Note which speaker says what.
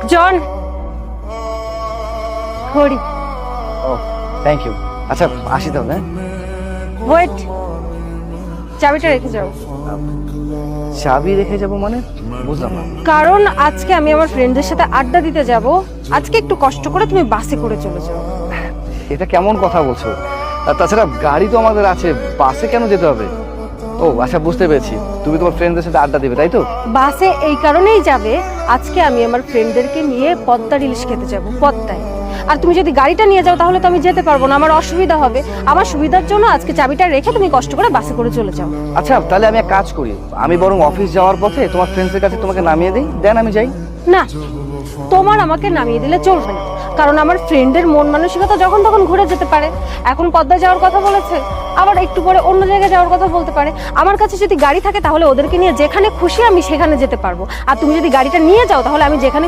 Speaker 1: জন, ঘড়ি।
Speaker 2: ও thank you. আচ্ছা আসি তাহলে।
Speaker 1: ওয়েট, চাবিটা রেখে যাও।
Speaker 2: চাবি রেখে যাব মানে? বুঝলাম না।
Speaker 1: কারণ আজকে আমি আমার ফ্রেন্ডদের সাথে আড্ডা দিতে যাব। আজকে একটু কষ্ট করে তুমি বাসে করে চলে যাও।
Speaker 2: এটা কেমন কথা বলছো? আর তাছাড়া গাড়ি তো আমাদের আছে, বাসে কেন যেতে হবে? ও আচ্ছা বুঝতে পেরেছি, তুমি তোমার ফ্রেন্ডদের সাথে আড্ডা দেবে তাই তো?
Speaker 1: বাসে এই কারণেই যাবে, আজকে আমি আমার ফ্রেন্ডদেরকে নিয়ে পদ্মার ইলিশ খেতে যাব পদ্মায়। আর তুমি যদি গাড়িটা নিয়ে যাও তাহলে তো আমি যেতে পারবো না, আমার অসুবিধা হবে। আমার সুবিধার জন্য আজকে চাবিটা রেখে তুমি কষ্ট করে বাসে করে চলে যাও।
Speaker 2: আচ্ছা তাহলে আমি এক কাজ করি, আমি বরং অফিস যাওয়ার পথে তোমার ফ্রেন্ডসদের কাছে তোমাকে নামিয়ে দিই, দেন আমি যাই।
Speaker 1: না, তোমার আমাকে নামিয়ে দিলে চলবে না, কারণ আমার ফ্রেন্ডের মন মানসিকতা যখন তখন ঘুরে যেতে পারে। এখন পদ্মায় যাওয়ার কথা বলেছে, আবার একটু পরে অন্য জায়গায় যাওয়ার কথা বলতে পারে। আমার কাছে যদি গাড়ি থাকে তাহলে ওদেরকে নিয়ে যেখানে খুশি আমি সেখানে যেতে পারবো, আর তুমি যদি গাড়িটা নিয়ে যাও তাহলে আমি যেখানে